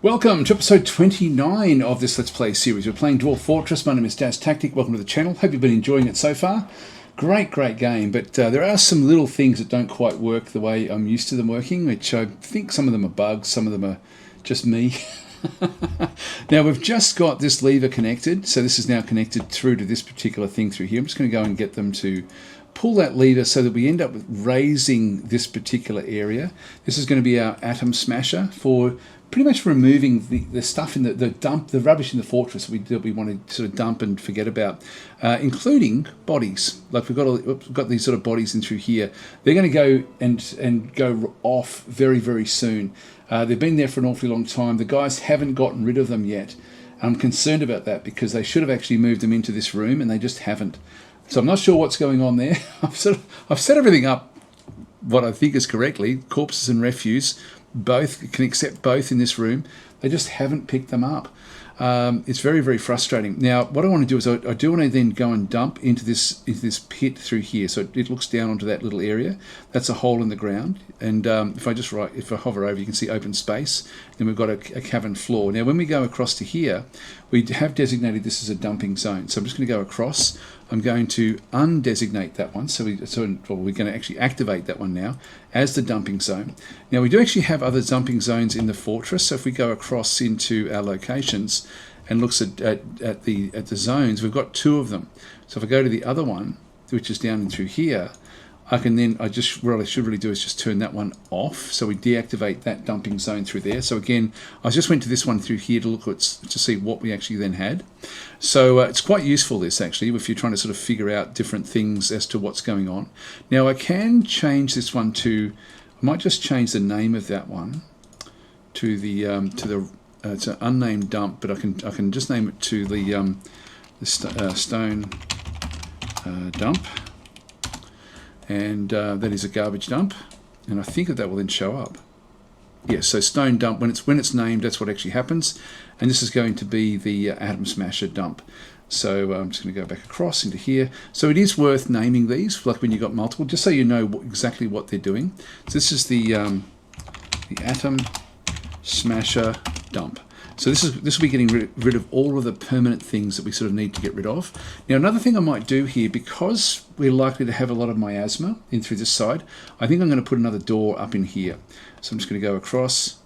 Welcome to episode 29 of this Let's Play series. We're playing Dwarf Fortress. My name is Daz Tactic. Welcome to the channel. Hope you've been enjoying it so far. Great game, but there are some little things that don't quite work the way I'm used to them working, which I think some of them are bugs, some of them are just me. Now we've just got this lever connected, so this is now connected through to this particular thing through here. I'm just going to go and get them to pull that lever so that we end up with raising this particular area. This is going to be our atom smasher for pretty much removing the stuff in the rubbish in the fortress that we want to sort of dump and forget about, including bodies. Like we've got these sort of bodies in through here. They're going to go and go off very soon. They've been there for an awfully long time. The guys haven't gotten rid of them yet. I'm concerned about that because they should have actually moved them into this room and they just haven't. So I'm not sure what's going on there. I've set everything up what I think is correctly. Corpses and refuse both can accept both in this room. They just haven't picked them up. It's very frustrating. Now what I want to do is I do want to then go and dump into this pit through here, so it looks down onto that little area. That's a hole in the ground, and if I hover over, you can see open space. Then we've got a cavern floor. Now when we go across to here, we have designated this as a dumping zone, so I'm just going to go across. I'm going to undesignate that one, so we're going to actually activate that one now as the dumping zone. Now we do actually have other dumping zones in the fortress, so if we go across into our locations and looks at the zones, we've got two of them. So if I go to the other one, which is down through here, I can then, what I should really do is just turn that one off. So we deactivate that dumping zone through there. So again, I just went to this one through here to look at, to see what we actually then had. So it's quite useful, this actually, if you're trying to sort of figure out different things as to what's going on. Now I can change this one to, I might just change the name of that one to the it's an unnamed dump, but I can just name it to the stone dump. And that is a garbage dump, and I think that will then show up. Yes, so stone dump, when it's named, that's what actually happens. And this is going to be the atom smasher dump. So I'm just going to go back across into here. So it is worth naming these, like when you've got multiple, just so you know exactly what they're doing. So this is the atom smasher dump. So this will be getting rid of all of the permanent things that we sort of need to get rid of. Now another thing I might do here, because we're likely to have a lot of miasma in through this side, I think I'm going to put another door up in here. So I'm just going to go across,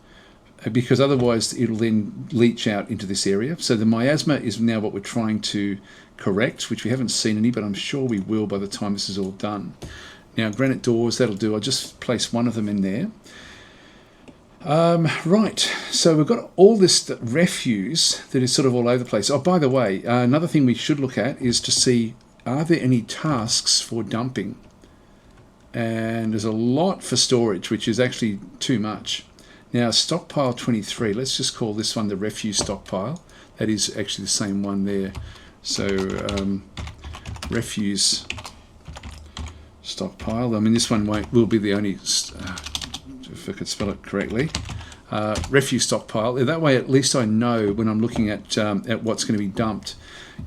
because otherwise it'll then leach out into this area. So the miasma is now what we're trying to correct, which we haven't seen any, but I'm sure we will by the time this is all done. Now granite doors, that'll do. I'll just place one of them in there. Right, so we've got all this refuse that is sort of all over the place. Oh, by the way, another thing we should look at is to see, are there any tasks for dumping? And there's a lot for storage, which is actually too much. Now, stockpile 23, let's just call this one the refuse stockpile. That is actually the same one there. So, refuse stockpile. I mean, this one will be the only... if I could spell it correctly, refuse stockpile. That way at least I know when I'm looking at what's going to be dumped,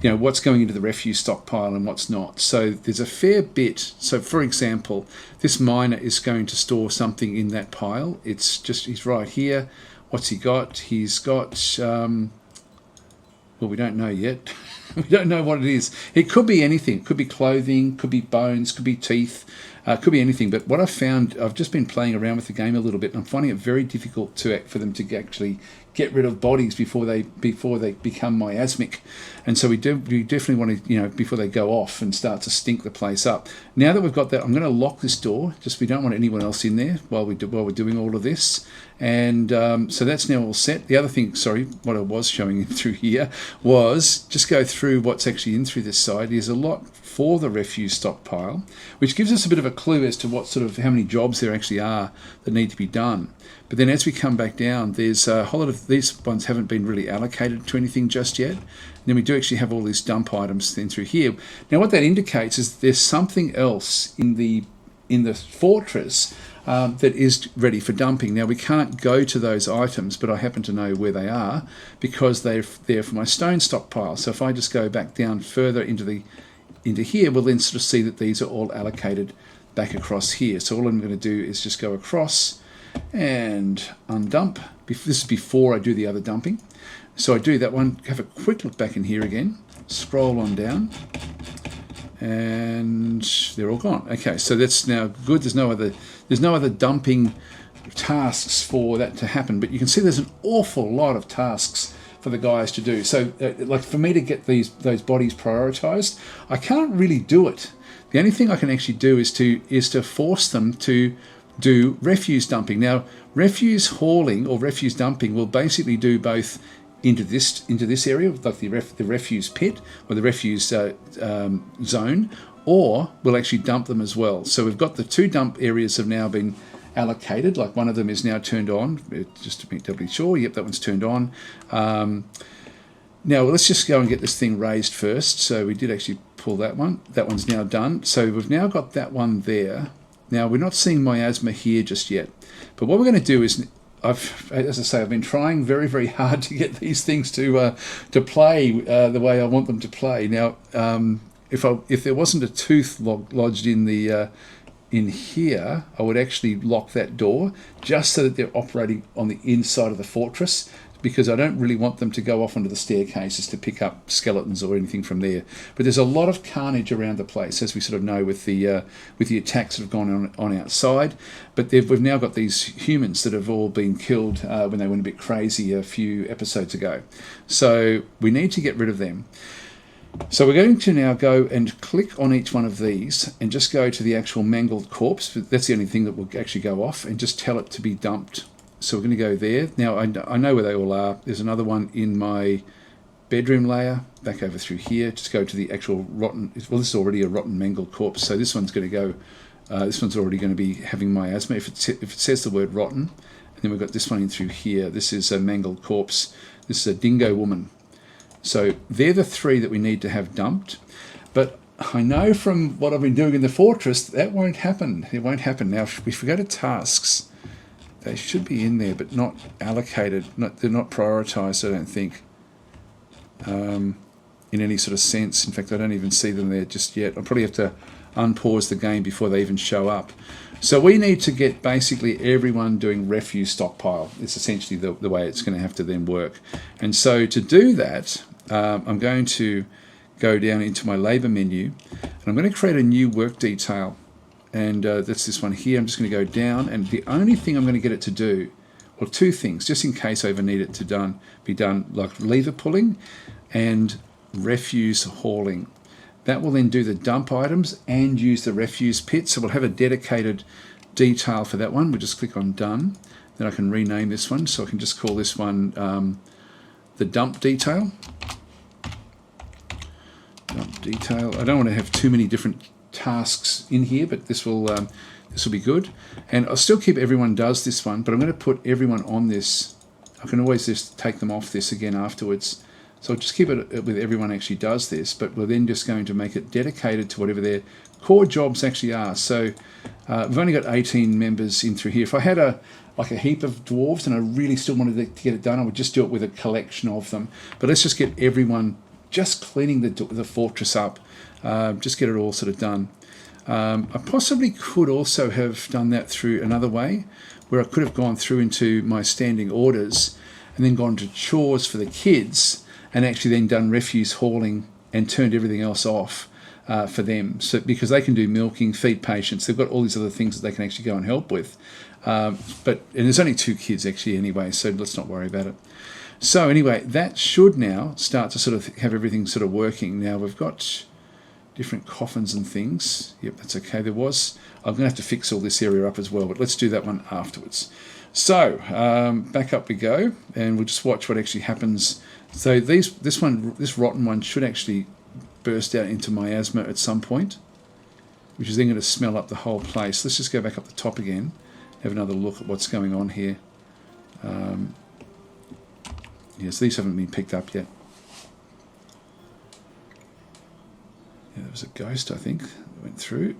you know, what's going into the refuse stockpile and what's not. So there's a fair bit. So for example, this miner is going to store something in that pile. He's right here. What's he got? He's got, well, we don't know yet. We don't know what it is. It could be anything. It could be clothing, could be bones, could be teeth, could be anything. But what I've found, I've just been playing around with the game a little bit, and I'm finding it very difficult for them to actually get rid of bodies before they become miasmic. And so we definitely want to, you know, before they go off and start to stink the place up. Now that we've got that, I'm going to lock this door. Just we don't want anyone else in there while we're doing all of this. And so that's now all set. The other thing, sorry, what I was showing you through here was just go through what's actually in through this side. There's a lot for the refuse stockpile, which gives us a bit of a clue as to what sort of how many jobs there actually are that need to be done. But then as we come back down, there's a whole lot of these ones haven't been really allocated to anything just yet. And then we do actually have all these dump items then through here. Now what that indicates is there's something else in the fortress that is ready for dumping. Now we can't go to those items, but I happen to know where they are because they're there for my stone stockpile. So if I just go back down further into here, we'll then sort of see that these are all allocated back across here. So all I'm going to do is just go across and undump. This is before I do the other dumping. So I do that one, have a quick look back in here again, scroll on down, and they're all gone. Okay, so that's now good. There's no other dumping tasks for that to happen, but you can see there's an awful lot of tasks for the guys to do. So like for me to get those bodies prioritized, I can't really do it. The only thing I can actually do is to force them to do refuse dumping. Now, refuse hauling or refuse dumping will basically do both into this area, like the refuse pit or the refuse zone, or we'll actually dump them as well. So we've got the 2 dump areas have now been allocated. Like one of them is now turned on, just to be doubly sure. Yep, that one's turned on. Now let's just go and get this thing raised first. So we did actually pull that one. That one's now done. So we've now got that one there. Now we're not seeing miasma here just yet, but what we're going to do is, as I say, I've been trying very, very hard to get these things to play the way I want them to play. Now, if there wasn't a tooth lodged in the in here, I would actually lock that door just so that they're operating on the inside of the fortress, because I don't really want them to go off onto the staircases to pick up skeletons or anything from there. But there's a lot of carnage around the place, as we sort of know with the attacks that have gone on outside. But we've now got these humans that have all been killed when they went a bit crazy a few episodes ago. So we need to get rid of them. So we're going to now go and click on each one of these and just go to the actual mangled corpse. That's the only thing that will actually go off, and just tell it to be dumped. So we're going to go there. Now I know where they all are. There's another one in my bedroom layer, back over through here. Just go to the actual rotten, well, this is already a rotten mangled corpse, so this one's going to go, this one's already going to be having miasma if it says the word rotten. And then we've got this one in through here. This is a mangled corpse. This is a dingo woman. So they're the 3 that we need to have dumped. But I know from what I've been doing in the fortress, that won't happen. It won't happen. Now, if we go to tasks, they should be in there, but not allocated. They're not prioritized, I don't think, in any sort of sense. In fact, I don't even see them there just yet. I'll probably have to unpause the game before they even show up. So we need to get basically everyone doing refuse stockpile. It's essentially the way it's going to have to then work. And so to do that, I'm going to go down into my labor menu, and I'm going to create a new work detail. And that's this one here. I'm just going to go down, and the only thing I'm going to get it to do, well, 2 things, just in case I ever need it to be done, like lever pulling and refuse hauling. That will then do the dump items and use the refuse pit. So we'll have a dedicated detail for that one. We'll just click on done. Then I can rename this one. So I can just call this one the dump detail. Dump detail. I don't want to have too many different tasks in here, but this will be good. And I'll still keep everyone does this one, but I'm going to put everyone on this. I can always just take them off this again afterwards. So I'll just keep it with everyone actually does this, but we're then just going to make it dedicated to whatever their core jobs actually are. So we've only got 18 members in through here. If I had a heap of dwarves and I really still wanted to get it done, I would just do it with a collection of them. But let's just get everyone just cleaning the fortress up. Just get it all sort of done. I possibly could also have done that through another way, where I could have gone through into my standing orders and then gone to chores for the kids, and actually then done refuse hauling and turned everything else off for them. So because they can do milking, feed patients, they've got all these other things that they can actually go and help with. And there's only 2 kids actually anyway, so let's not worry about it. So anyway, that should now start to sort of have everything sort of working. Now we've got different coffins and things. Yep, that's okay. I'm going to have to fix all this area up as well, but let's do that one afterwards. So back up we go, and we'll just watch what actually happens. So this rotten one should actually burst out into miasma at some point, which is then going to smell up the whole place. Let's just go back up the top again, have another look at what's going on here. Yes, these haven't been picked up yet. Yeah, there was a ghost, I think, that went through.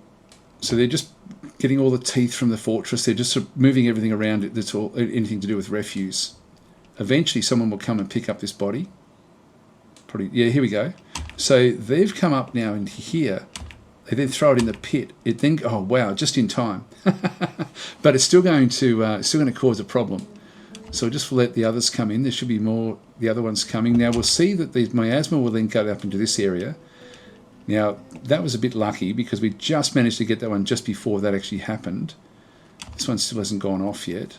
So they're just getting all the teeth from the fortress. They're just sort of moving everything around it that's all anything to do with refuse. Eventually someone will come and pick up this body. Probably, yeah, here we go. So they've come up now into here, They then throw it in the pit. It then, oh wow, just in time. But it's still going to cause a problem. So we'll just let the others come in. There should be more, the other ones coming. Now we'll see that the miasma will then go up into this area. Now that was a bit lucky because we just managed to get that one just before that actually happened. This one still hasn't gone off yet.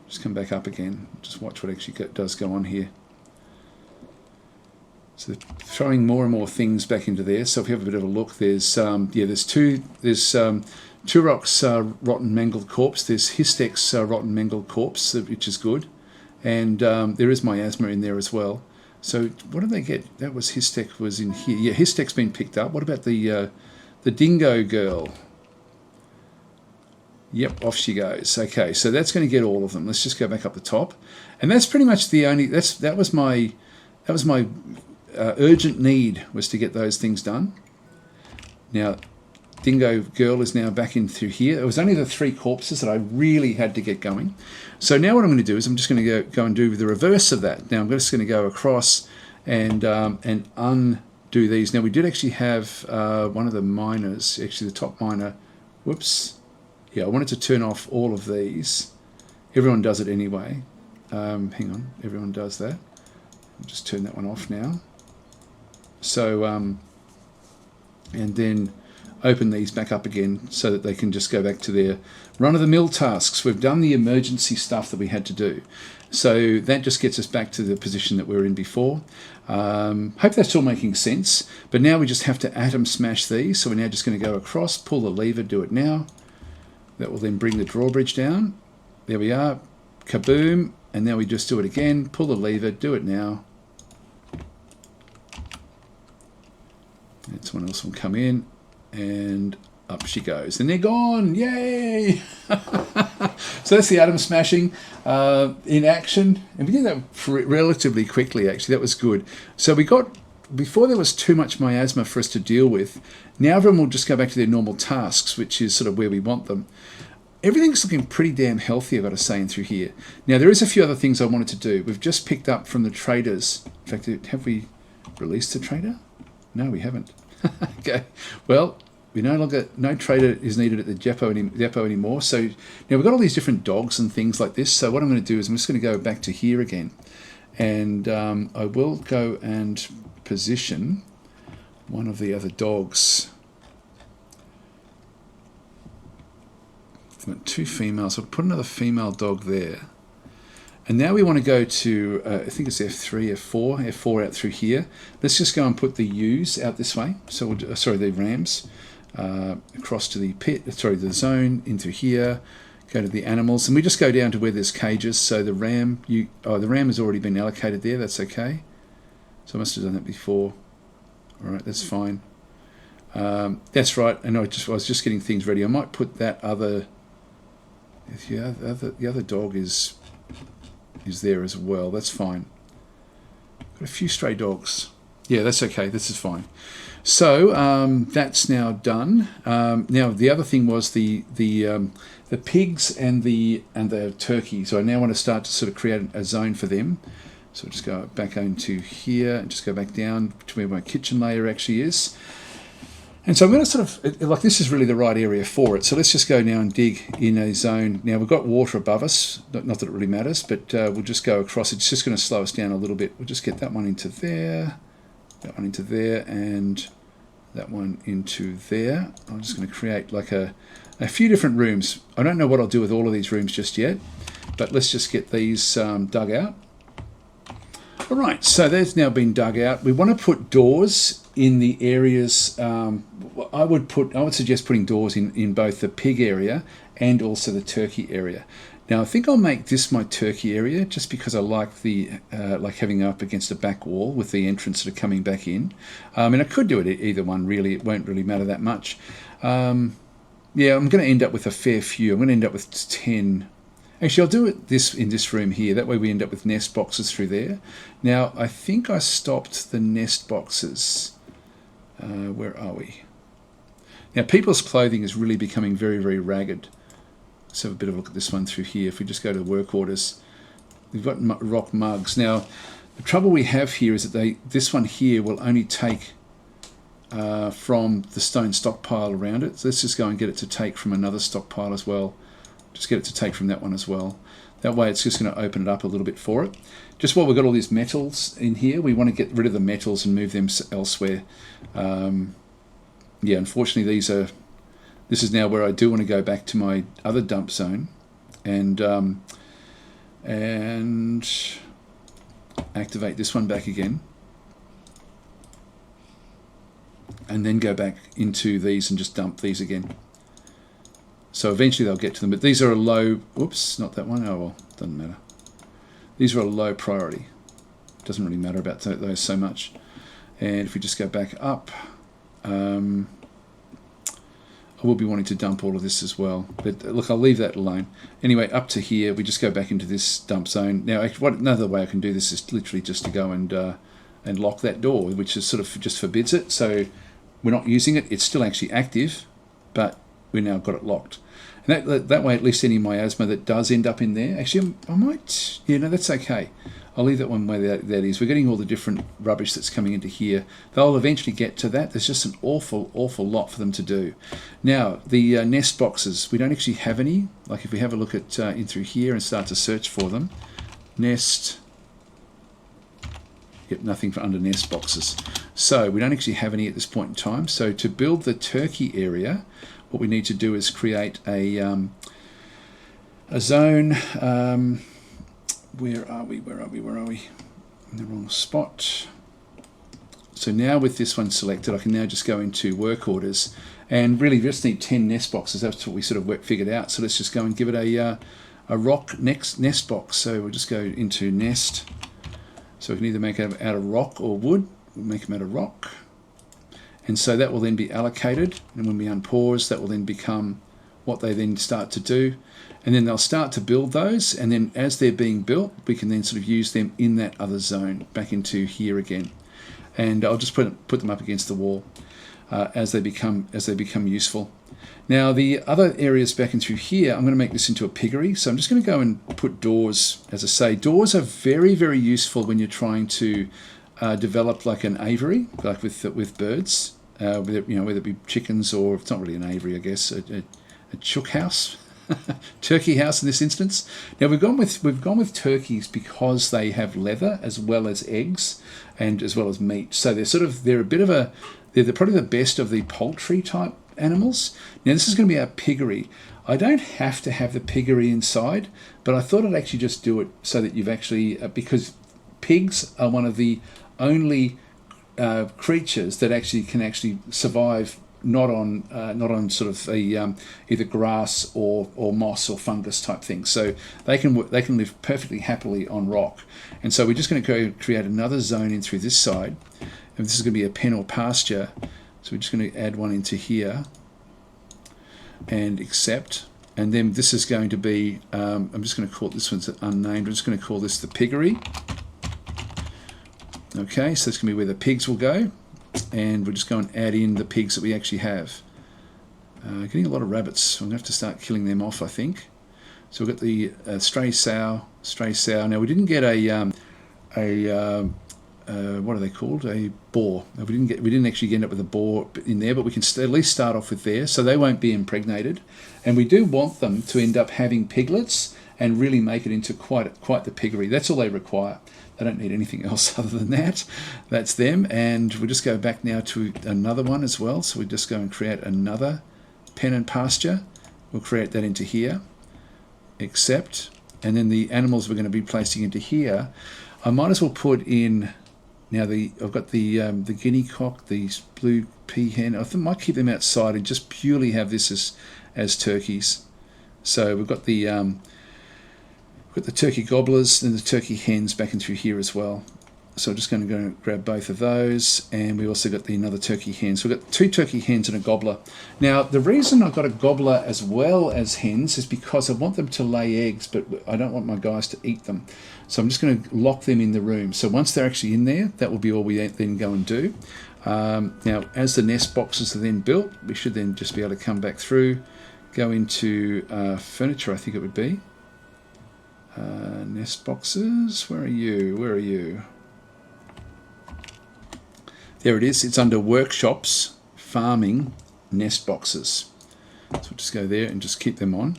Just come back up again. Just watch what actually does go on here. So throwing more and more things back into there. So if you have a bit of a look, there's there's two rocks rotten mangled corpse. There's Hystex rotten mangled corpse, which is good, and there is miasma in there as well. So what did they get? That was Hystex was in here. Yeah, Hystec's been picked up. What about the dingo girl? Yep, off she goes. Okay, so that's going to get all of them. Let's just go back up the top, and that's pretty much the only. That was my urgent need was to get those things done. Now, Dingo Girl is now back in through here. It was only the 3 corpses that I really had to get going. So now what I'm going to do is I'm just going to go and do the reverse of that. Now I'm just going to go across and undo these. Now we did actually have one of the miners, actually the top miner. Whoops. Yeah, I wanted to turn off all of these. Everyone does it anyway. Hang on, everyone does that. I'll just turn that one off now. So, and then open these back up again so that they can just go back to their run-of-the-mill tasks. We've done the emergency stuff that we had to do. So that just gets us back to the position that we were in before. Hope that's all making sense. But now we just have to atom smash these. So we're now just going to go across, pull the lever, do it now. That will then bring the drawbridge down. There we are. Kaboom. And now we just do it again. Pull the lever, do it now. And someone else will come in, and up she goes. And they're gone. Yay! So that's the atom smashing in action. And we did that relatively quickly, actually. That was good. So we got, before there was too much miasma for us to deal with, now everyone will just go back to their normal tasks, which is sort of where we want them. Everything's looking pretty damn healthy, I've got to say, in through here. Now, there is a few other things I wanted to do. We've just picked up from the traders. In fact, have we released the trader? No, we haven't. Okay. Well, no trader is needed at the depot anymore. So now we've got all these different dogs and things like this. So what I'm going to do is I'm just going to go back to here again. And I will go and position one of the other dogs. I've got 2 females. I'll put another female dog there. And now we want to go to, I think it's F3, F4 out through here. Let's just go and put the U's out this way. So, the rams across to the the zone, into here, go to the animals. And we just go down to where there's cages. So the ram, the ram has already been allocated there. That's okay. So I must have done that before. All right, that's fine. That's right. And I was just getting things ready. I might put that other, the other dog is there as well. That's fine. Got a few stray dogs. Yeah, that's okay. This is fine. So that's now done. Now the other thing was the pigs and the turkey. So I now want to start to sort of create a zone for them. So I'll just go back into here and just go back down to where my kitchen layer actually is. And so I'm going to sort of, like, this is really the right area for it. So let's just go now and dig in a zone. Now we've got water above us, not that it really matters, but we'll just go across. It's just going to slow us down a little bit. We'll just get that one into there, that one into there, and that one into there. I'm just going to create like a few different rooms. I don't know what I'll do with all of these rooms just yet, but let's just get these dug out. All right, so they've now been dug out. We want to put doors in the areas. I would suggest putting doors in both the pig area and also the turkey area. Now I think I'll make this my turkey area just because I like the like having it up against a back wall with the entrance sort of coming back in. And I could do it either one really. It won't really matter that much. Yeah, I'm going to end up with a fair few. I'm going to end up with 10. Actually, I'll do it in this room here. That way we end up with nest boxes through there. Now, I think I stopped the nest boxes. Where are we? Now, people's clothing is really becoming very, very ragged. Let's have a bit of a look at this one through here. If we just go to work orders, we've got rock mugs. Now, the trouble we have here is that this one here will only take from the stone stockpile around it. So let's just go and get it to take from another stockpile as well. Just get it to take from that one as well. That way it's just going to open it up a little bit for it. Just while we've got all these metals in here, we want to get rid of the metals and move them elsewhere. Yeah, unfortunately this is now where I do want to go back to my other dump zone and activate this one back again. And then go back into these and just dump these again. So eventually they'll get to them, but these are a low, oops, not that one, oh well, doesn't matter. These are a low priority. Doesn't really matter about those so much. And if we just go back up, I will be wanting to dump all of this as well. But look, I'll leave that alone. Anyway, up to here, we just go back into this dump zone. Now, another way I can do this is literally just to go and lock that door, which is sort of just forbids it. So we're not using it. It's still actually active, but we now got it locked. And that way, at least any miasma that does end up in there, actually, I might, yeah, no, that's okay. I'll leave that one way that is. We're getting all the different rubbish that's coming into here. They'll eventually get to that. There's just an awful lot for them to do. Now, the nest boxes, we don't actually have any. Like if we have a look at in through here and start to search for them, nest, yep, nothing for under nest boxes. So we don't actually have any at this point in time. So to build the turkey area, what we need to do is create a zone. Where are we? In the wrong spot. So now with this one selected, I can now just go into work orders, and really just need 10 nest boxes. That's what we sort of figured out. So let's just go and give it a rock nest box. So we'll just go into nest. So we can either make it out of rock or wood. We'll make them out of rock. And so that will then be allocated, and when we unpause, that will then become what they then start to do. And then they'll start to build those, and then as they're being built, we can then sort of use them in that other zone, back into here again. And I'll just put them up against the wall as they become useful. Now the other areas back in through here, I'm going to make this into a piggery. So I'm just going to go and put doors. As I say, doors are very, very useful when you're trying to develop like an aviary, like with birds. Whether it be chickens or it's not really an aviary, I guess, a chook house, turkey house in this instance. Now we've gone with turkeys because they have leather as well as eggs and as well as meat. So they're probably the best of the poultry type animals. Now this is going to be our piggery. I don't have to have the piggery inside, but I thought I'd actually just do it so that you've actually because pigs are one of the only creatures that can survive not on sort of either grass or moss or fungus type things. So they can live perfectly happily on rock. And so we're just going to go create another zone in through this side, and this is going to be a pen or pasture. So we're just going to add one into here and accept. And then this is going to be I'm just going to call this one's unnamed. I'm just going to call this the piggery. Okay, so that's going to be where the pigs will go, and we'll just go and add in the pigs that we actually have. Getting a lot of rabbits. I'm going to have to start killing them off, I think. So we've got the stray sow. Now we didn't get what are they called? A boar. We didn't actually end up with a boar in there, but we can at least start off with there, so they won't be impregnated. And we do want them to end up having piglets and really make it into quite the piggery. That's all they require. They don't need anything else other than that. That's them. And we'll just go back now to another one as well. So we just go and create another pen and pasture. We'll create that into here. Accept. And then the animals we're going to be placing into here, I might as well put in. Now I've got the guinea cock, the blue peahen. I might keep them outside and just purely have this as turkeys. So we've got the turkey gobblers and the turkey hens back in through here as well. So I'm just going to go and grab both of those, and we also got another turkey hen. So we've got 2 turkey hens and a gobbler. Now the reason I've got a gobbler as well as hens is because I want them to lay eggs, but I don't want my guys to eat them. So I'm just going to lock them in the room. So once they're actually in there, that will be all we then go and do. Now as the nest boxes are then built, we should then just be able to come back through, go into furniture, I think it would be. Nest boxes, where are you? There it is. It's under workshops, farming, nest boxes. So we'll just go there and just keep them on.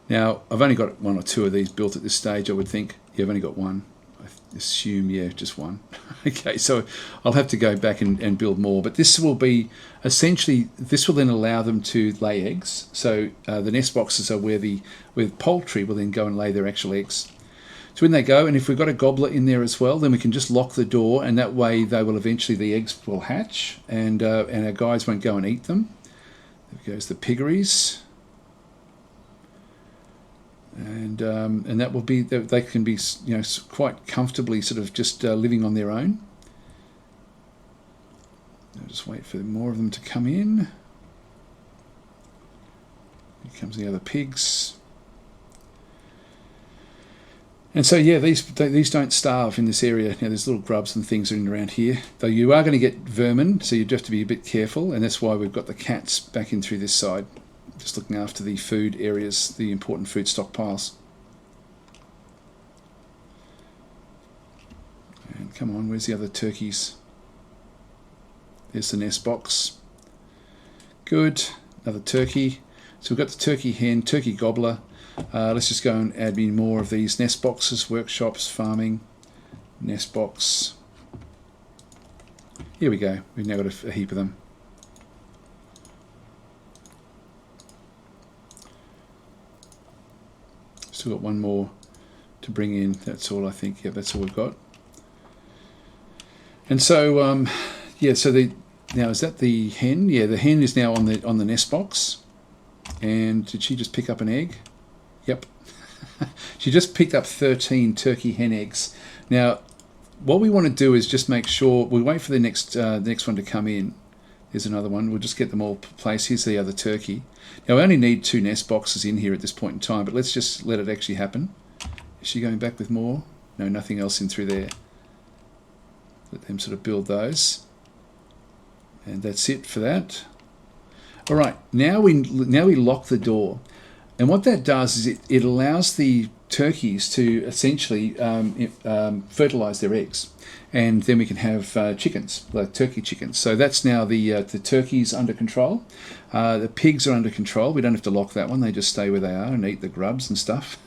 Now, I've only got 1 or 2 of these built at this stage, I would think. Yeah, I've only got 1. I assume, yeah, just 1. Okay, so I'll have to go back and build more. But this will be, essentially, this will then allow them to lay eggs. So the nest boxes are where the poultry will then go and lay their actual eggs. So when they go, and if we've got a gobbler in there as well, then we can just lock the door, and that way they will eventually, the eggs will hatch, and our guys won't go and eat them. There goes the piggeries. And that will be, they can be, you know, quite comfortably sort of just living on their own. I'll just wait for more of them to come in. Here comes the other pigs. And so, yeah, these don't starve in this area. Now, there's little grubs and things in around here. Though you are going to get vermin, so you do have to be a bit careful, and that's why we've got the cats back in through this side. Just looking after the food areas, the important food stockpiles. And come on, where's the other turkeys? There's the nest box. Good, another turkey. So we've got the turkey hen, turkey gobbler. Let's just go and add in more of these nest boxes, workshops, farming, nest box. Here we go, we've now got a heap of them. Still got 1 more to bring in. That's all I think. Yeah, that's all we've got. And so, yeah. So now is that the hen? Yeah, the hen is now on the nest box. And did she just pick up an egg? Yep. She just picked up 13 turkey hen eggs. Now, what we want to do is just make sure we wait for the next one to come in. There's another one. We'll just get them all placed. Here's the other turkey. Now, we only need 2 nest boxes in here at this point in time, but let's just let it actually happen. Is she going back with more? No, nothing else in through there. Let them sort of build those. And that's it for that. All right, now we lock the door. And what that does is it allows the turkeys to essentially fertilize their eggs. And then we can have chickens, like turkey chickens. So that's now the turkeys under control. The pigs are under control. We don't have to lock that one. They just stay where they are and eat the grubs and stuff.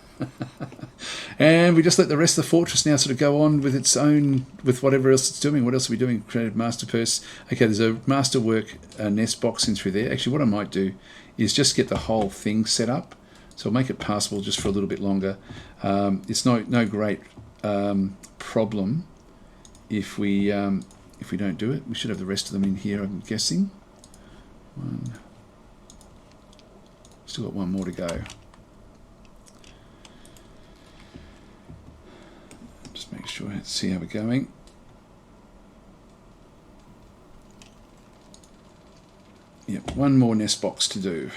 And we just let the rest of the fortress now sort of go on with its own, with whatever else it's doing. What else are we doing? Creative master purse. Okay, there's a masterwork nest box in through there. Actually, what I might do is just get the whole thing set up. So I'll make it passable just for a little bit longer. It's no great problem if we don't do it. We should have the rest of them in here, I'm guessing. Still got 1 more to go. Just make sure, let's see how we're going. Yep, 1 more nest box to do.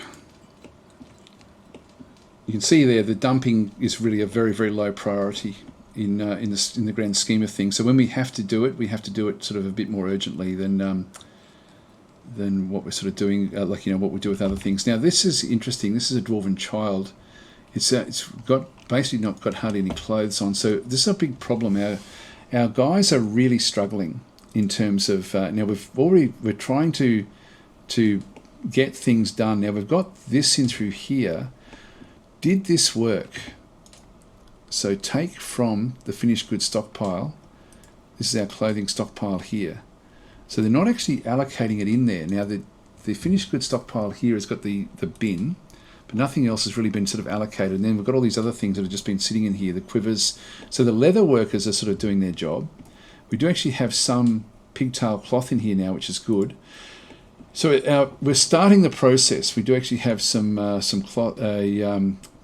You can see there the dumping is really a very, very low priority in the grand scheme of things. So when we have to do it, we have to do it sort of a bit more urgently than what we're sort of doing, like, you know, what we do with other things. Now, this is interesting. This is a dwarven child. It's got basically not got hardly any clothes on. So this is a big problem. Our guys are really struggling in terms of now we're trying to get things done. Now we've got this in through here. Did this work? So take from the finished goods stockpile. This is our clothing stockpile here. So they're not actually allocating it in there. Now the finished goods stockpile here has got the bin, but nothing else has really been sort of allocated. And then we've got all these other things that have just been sitting in here, the quivers. So the leather workers are sort of doing their job. We do actually have some pigtail cloth in here now, which is good. So we're starting the process. We do actually have some cloth,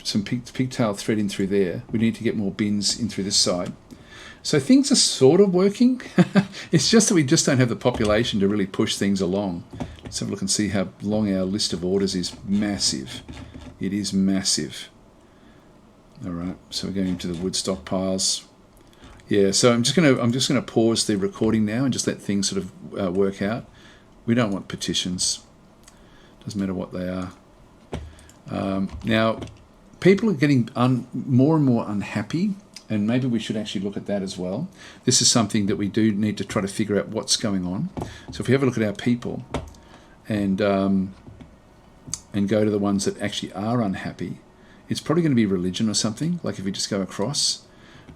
some pigtail thread in through there. We need to get more bins in through this side. So things are sort of working. It's just that we just don't have the population to really push things along. Let's have a look and see how long our list of orders is. Massive. It is massive. All right, so we're going into the wood stockpiles. Yeah, so I'm just gonna pause the recording now and just let things sort of work out. We don't want petitions. Doesn't matter what they are. Now, people are getting more and more unhappy and maybe we should actually look at that as well. This is something that we do need to try to figure out what's going on. So if we have a look at our people and go to the ones that actually are unhappy, it's probably going to be religion or something, like if we just go across.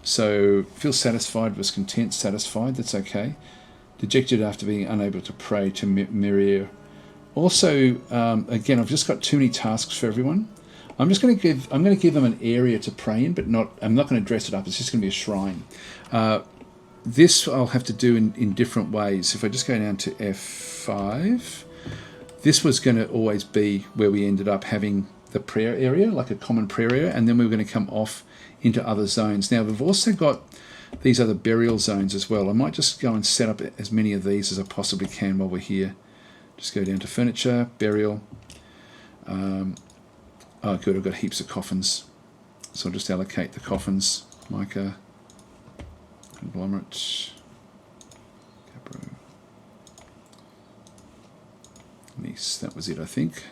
So feel satisfied, was content, satisfied, that's okay. Dejected after being unable to pray to Miriam. Also, again, I've just got too many tasks for everyone. I'm going to give them an area to pray in, but I'm not going to dress it up. It's just going to be a shrine. This I'll have to do in different ways. If I just go down to F5, this was going to always be where we ended up having the prayer area, like a common prayer area, and then we were going to come off into other zones. Now, we've also got these other burial zones as well. I might just go and set up as many of these as I possibly can while we're here. Just go down to furniture, burial. Oh, good, I've got heaps of coffins. So I'll just allocate the coffins. Mica, conglomerate, Capro, niece, that was it, I think.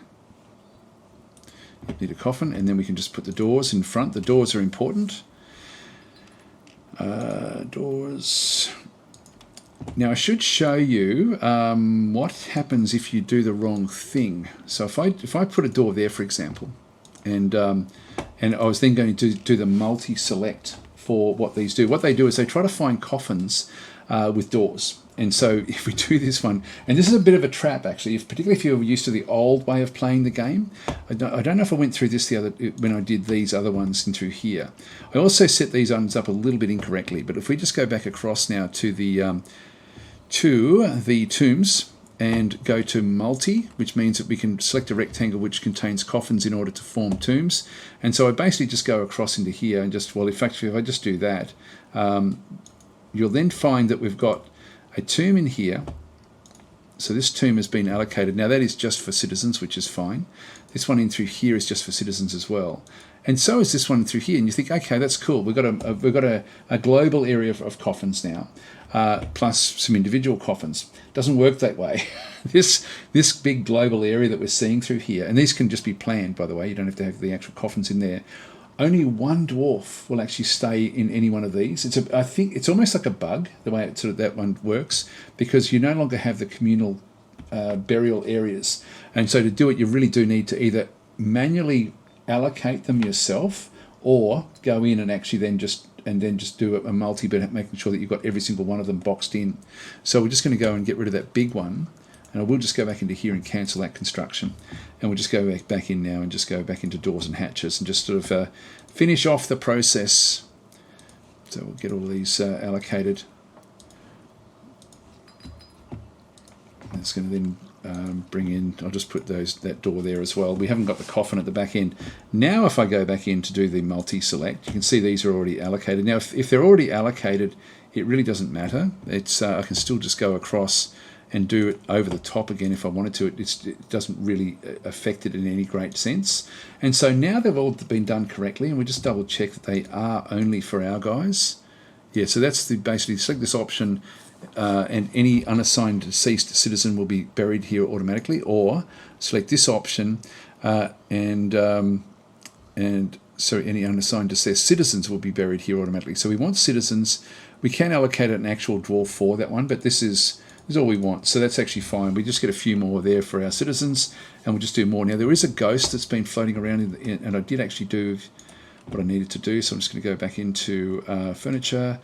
You need a coffin, and then we can just put the doors in front. The doors are important. Doors. Now I should show you what happens if you do the wrong thing. So if I put a door there, for example, and I was then going to do the multi-select for what these do. What they do is they try to find coffins with doors. And so if we do this one, and this is a bit of a trap actually, particularly if you're used to the old way of playing the game. I don't know if I went through this when I did these other ones into here. I also set these ones up a little bit incorrectly, but if we just go back across now to the tombs and go to multi, which means that we can select a rectangle which contains coffins in order to form tombs. And so I basically just go across into here and just, well, in fact, if I just do that, you'll then find that we've got a tomb in here. So this tomb has been allocated. Now that is just for citizens, which is fine. This one in through here is just for citizens as well. And so is this one through here. And you think, okay, that's cool. We've got a global area of coffins now, plus some individual coffins. Doesn't work that way. This big global area that we're seeing through here, and these can just be planned, by the way. You don't have to have the actual coffins in there. Only one dwarf will actually stay in any one of these. I think it's almost like a bug, the way that one works, because you no longer have the communal burial areas. And so to do it, you really do need to either manually allocate them yourself, or go in and actually then just do a multi, but making sure that you've got every single one of them boxed in. So we're just going to go and get rid of that big one, and I will just go back into here and cancel that construction, and we'll just go back in now and just go back into doors and hatches and just sort of finish off the process. So we'll get all of these allocated. It's going to then bring in, I'll just put that door there as well. We haven't got the coffin at the back end. Now if I go back in to do the multi-select, you can see these are already allocated. Now if they're already allocated, it really doesn't matter. It's I can still just go across and do it over the top again if I wanted to. It doesn't really affect it in any great sense. And so now they've all been done correctly, and we just double check that they are only for our guys. Yeah, so that's basically select this option, and any unassigned deceased citizen will be buried here automatically, or select this option and so any unassigned deceased citizens will be buried here automatically. So we want citizens. We can allocate an actual dwarf for that one, but this is all we want. So that's actually fine. We just get a few more there for our citizens, and we'll just do more. Now there is a ghost that's been floating around, and I did actually do what I needed to do. So I'm just going to go back into furniture,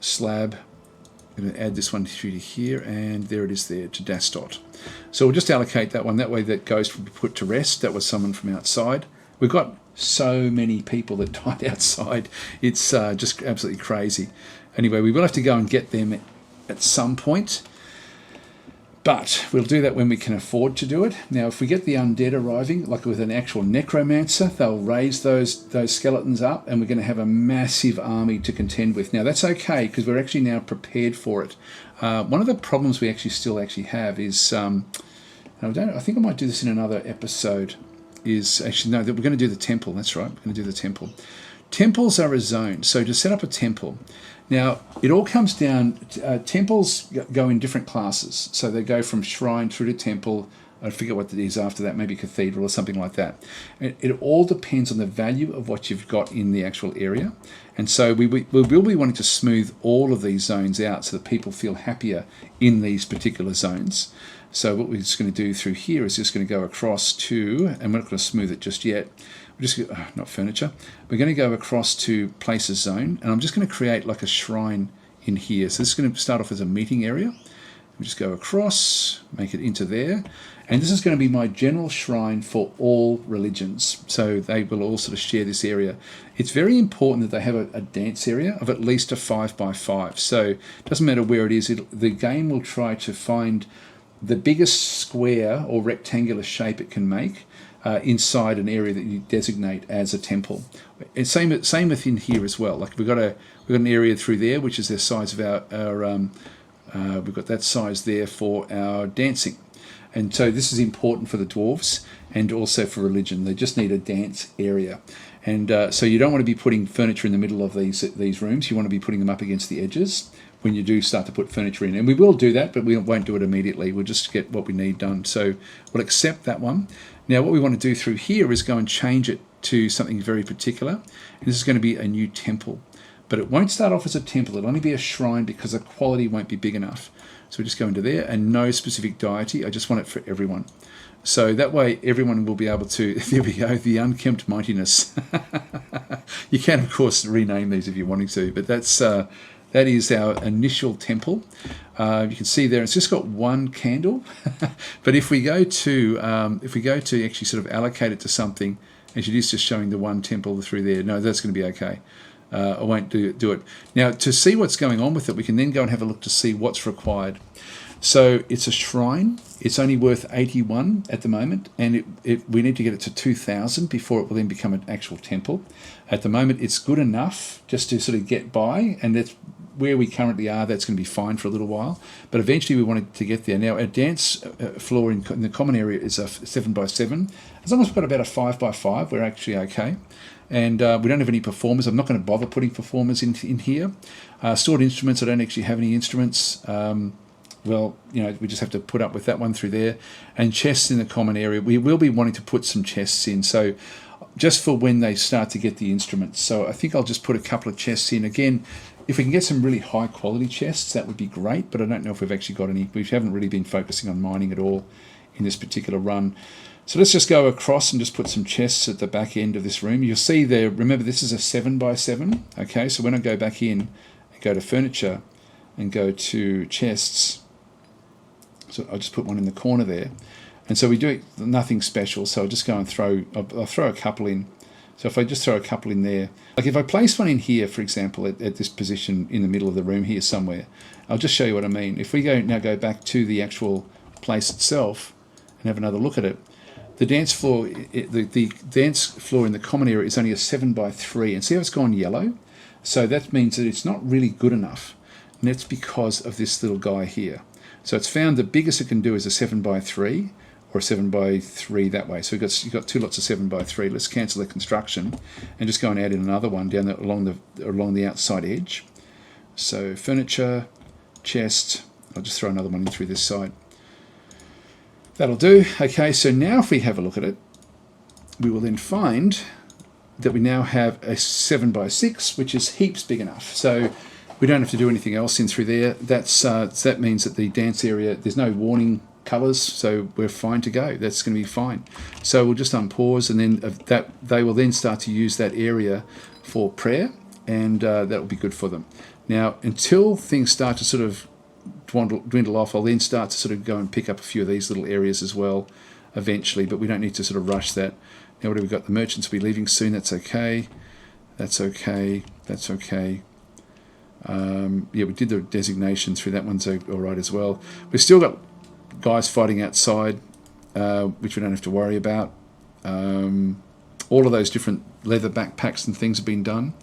slab. I'm going to add this one through to here, and there it is there to Dastot. So we'll just allocate that one. That way that ghost will be put to rest. That was someone from outside. We've got so many people that died outside. It's just absolutely crazy. Anyway, we will have to go and get them at some point, but we'll do that when we can afford to do it. Now, if we get the undead arriving, like with an actual necromancer, they'll raise those skeletons up, and we're going to have a massive army to contend with. Now, that's okay, because we're actually now prepared for it. One of the problems we still have is, I think I might do this in another episode, is actually, no, that we're going to do the temple. That's right, we're going to do the temple. Temples are a zone. So to set up a temple, now it all comes down, temples go in different classes. So they go from shrine through to temple, I forget what it is after that, maybe cathedral or something like that. It all depends on the value of what you've got in the actual area. And so we will be wanting to smooth all of these zones out so that people feel happier in these particular zones. So what we're just going to do through here is just going to go across to, and we're not going to smooth it just yet, we're just not furniture, we're going to go across to places zone, and I'm just going to create like a shrine in here. So this is going to start off as a meeting area. We just go across, make it into there, and this is going to be my general shrine for all religions. So they will all sort of share this area. It's very important that they have a dance area of at least a 5x5. So it doesn't matter where it is, the game will try to find the biggest square or rectangular shape it can make inside an area that you designate as a temple. And same within here as well. Like we've got an area through there which is the size of our we've got that size there for our dancing. And so this is important for the dwarves and also for religion. They just need a dance area. And so you don't want to be putting furniture in the middle of these rooms. You want to be putting them up against the edges when you do start to put furniture in. And we will do that, but we won't do it immediately. We'll just get what we need done. So we'll accept that one. Now what we want to do through here is go and change it to something very particular. And this is going to be a new temple. But it won't start off as a temple. It'll only be a shrine because the quality won't be big enough. So we just go into there, and no specific deity. I just want it for everyone. So that way everyone will be able to, there we go, the unkempt mightiness. You can, of course, rename these if you're wanting to, but that is our initial temple. You can see there, it's just got one candle. But if we go to actually sort of allocate it to something, as it is just showing the one temple through there, no, that's going to be okay. I won't do it. Now, to see what's going on with it, we can then go and have a look to see what's required. So it's a shrine. It's only worth 81 at the moment, and we need to get it to 2,000 before it will then become an actual temple. At the moment, it's good enough just to sort of get by, and that's where we currently are. That's going to be fine for a little while, but eventually we wanted to get there. Now, our dance floor in the common area is a 7x7. As long as we've got about a 5x5, we're actually okay. And we don't have any performers. I'm not going to bother putting performers in here. Stored instruments, I don't actually have any instruments. Well, we just have to put up with that one through there. And chests in the common area, we will be wanting to put some chests in. So just for when they start to get the instruments. So I think I'll just put a couple of chests in. Again, if we can get some really high quality chests, that would be great. But I don't know if we've actually got any. We haven't really been focusing on mining at all in this particular run. So let's just go across and just put some chests at the back end of this room. You'll see there, remember this is a 7x7. Okay, so when I go back in and go to furniture and go to chests, so I'll just put one in the corner there. And so we do nothing special, so I'll just go and I'll throw a couple in. So if I just throw a couple in there, like if I place one in here, for example, at this position in the middle of the room here somewhere, I'll just show you what I mean. If we now go back to the actual place itself and have another look at it, the dance floor, the dance floor in the common area is only a 7x3, and see how it's gone yellow? So that means that it's not really good enough, and that's because of this little guy here. So it's found the biggest it can do is a 7x3 or a 7x3 that way. So you've got two lots of 7x3. Let's cancel the construction and just go and add in another one down along the outside edge. So furniture, chest. I'll just throw another one in through this side. That'll do. Okay, so now if we have a look at it, we will then find that we now have a 7x6, which is heaps big enough. So we don't have to do anything else in through there. That means that the dance area, there's no warning colours, so we're fine to go. That's going to be fine. So we'll just unpause, and then they will then start to use that area for prayer, and that will be good for them. Now, until things start to sort of dwindle off, I'll then start to sort of go and pick up a few of these little areas as well eventually, but we don't need to sort of rush that. Now what have we got? The merchants will be leaving soon. That's okay. That's okay. That's okay. Yeah, we did the designation through. That one's all right as well. We've still got guys fighting outside, which we don't have to worry about. All of those different leather backpacks and things have been done.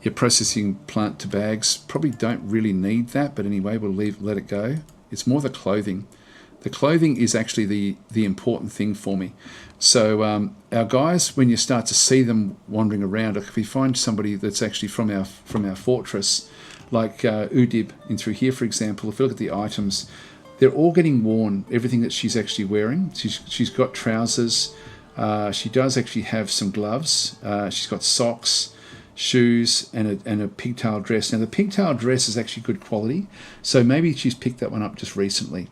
Your processing plant to bags, probably don't really need that, but anyway, we'll let it go. It's more the clothing. The clothing is actually the important thing for me. So our guys, when you start to see them wandering around, if we find somebody that's actually from our fortress, like Udib in through here, for example, if you look at the items, they're all getting worn, everything that she's actually wearing. She's got trousers. She does actually have some gloves. She's got socks, shoes, and a pigtail dress. Now, the pigtail dress is actually good quality, so maybe she's picked that one up just recently.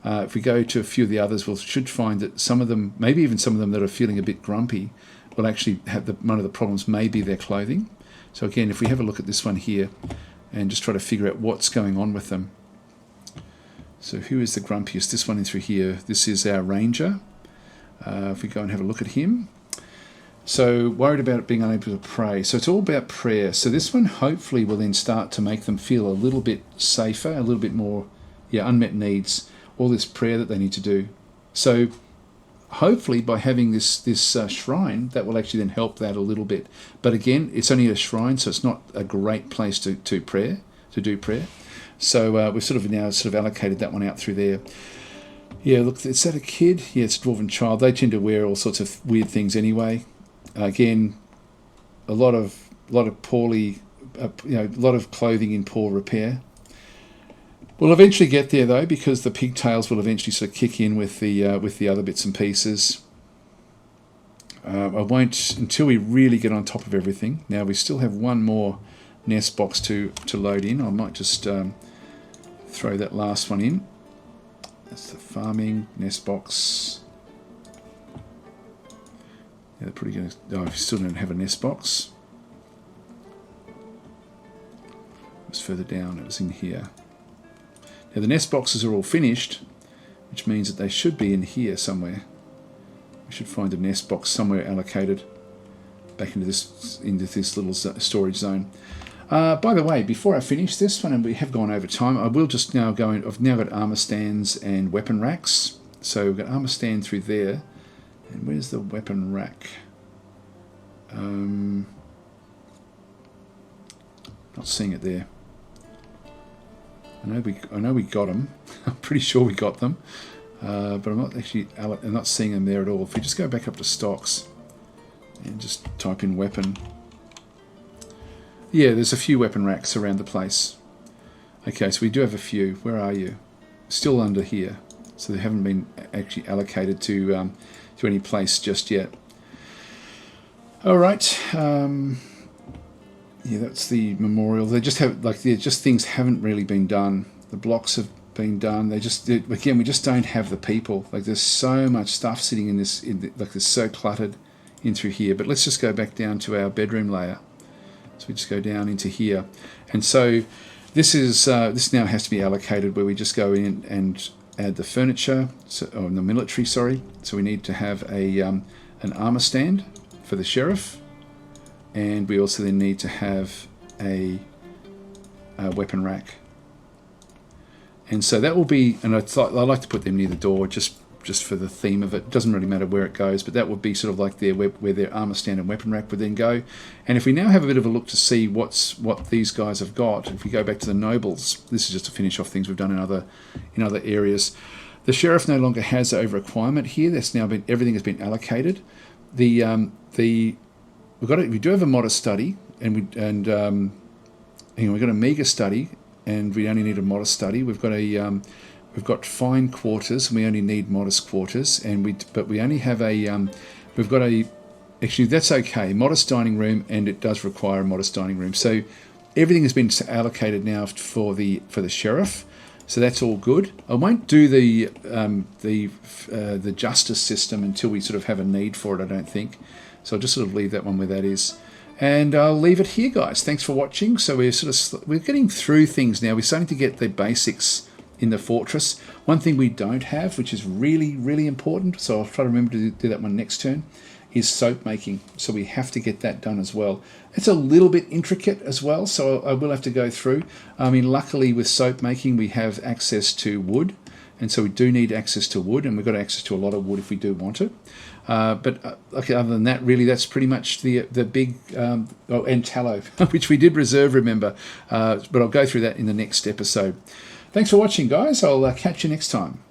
If we go to a few of the others, we should find that some of them, maybe even some of them that are feeling a bit grumpy, will actually have one of the problems may be their clothing. So again, if we have a look at this one here and just try to figure out what's going on with them. So who is the grumpiest? This one in through here. This is our ranger. If we go and have a look at him. So worried about it being unable to pray. So it's all about prayer. So this one hopefully will then start to make them feel a little bit safer, a little bit more, unmet needs. All this prayer that they need to do. So hopefully by having this shrine, that will actually then help that a little bit. But again, it's only a shrine, so it's not a great place to do prayer. So we've sort of now allocated that one out through there. Yeah, look, is that a kid? Yeah, it's a dwarven child. They tend to wear all sorts of weird things anyway. Again, a lot of poorly, a lot of clothing in poor repair. We'll eventually get there though, because the pigtails will eventually sort of kick in with the other bits and pieces. I won't until we really get on top of everything. Now we still have one more nest box to load in. I might just throw that last one in. That's the farming nest box. Yeah, they're pretty good. Oh, I still don't have a nest box. It was further down. It was in here. Now the nest boxes are all finished, which means that they should be in here somewhere. We should find a nest box somewhere allocated back into this little storage zone. By the way, before I finish this one, and we have gone over time, I will just now go in. I've now got armor stands and weapon racks. So we've got armor stand through there. And where's the weapon rack? Not seeing it there. I know we got them. I'm pretty sure we got them, but I'm not seeing them there at all. If we just go back up to stocks and just type in weapon, yeah, there's a few weapon racks around the place. Okay, so we do have a few. Where are you? Still under here, so they haven't been actually allocated to any place just yet. All right. Yeah, that's the memorial. They just have things haven't really been done. The blocks have been done. We just don't have the people. Like there's so much stuff sitting in this, it's so cluttered in through here. But let's just go back down to our bedroom layer. So we just go down into here, and so this now has to be allocated where we just go in and add the furniture. The military, sorry. So we need to have an armor stand for the sheriff. And we also then need to have a weapon rack. And so that will be, and I like to put them near the door just for the theme of it. It doesn't really matter where it goes, but that would be sort of like where their armor stand and weapon rack would then go. And if we now have a bit of a look to see what these guys have got, if we go back to the nobles, this is just to finish off things we've done in other areas. The sheriff no longer has a requirement here. That's now been, everything has been allocated. We do have a modest study, and we've got a meager study, and we only need a modest study. We've got fine quarters, and we only need modest quarters, but we only have actually that's okay, modest dining room, and it does require a modest dining room. So everything has been allocated now for the sheriff. So that's all good. I won't do the justice system until we sort of have a need for it, I don't think. So I'll just sort of leave that one where that is. And I'll leave it here, guys. Thanks for watching. So we're getting through things now. We're starting to get the basics in the fortress. One thing we don't have, which is really, really important, so I'll try to remember to do that one next turn, is soap making. So we have to get that done as well. It's a little bit intricate as well, so I will have to go through. I mean, luckily with soap making, we have access to wood. And so we do need access to wood, and we've got access to a lot of wood if we do want it. Okay, other than that, really, that's pretty much the big, and tallow, which we did reserve, remember. But I'll go through that in the next episode. Thanks for watching, guys. I'll catch you next time.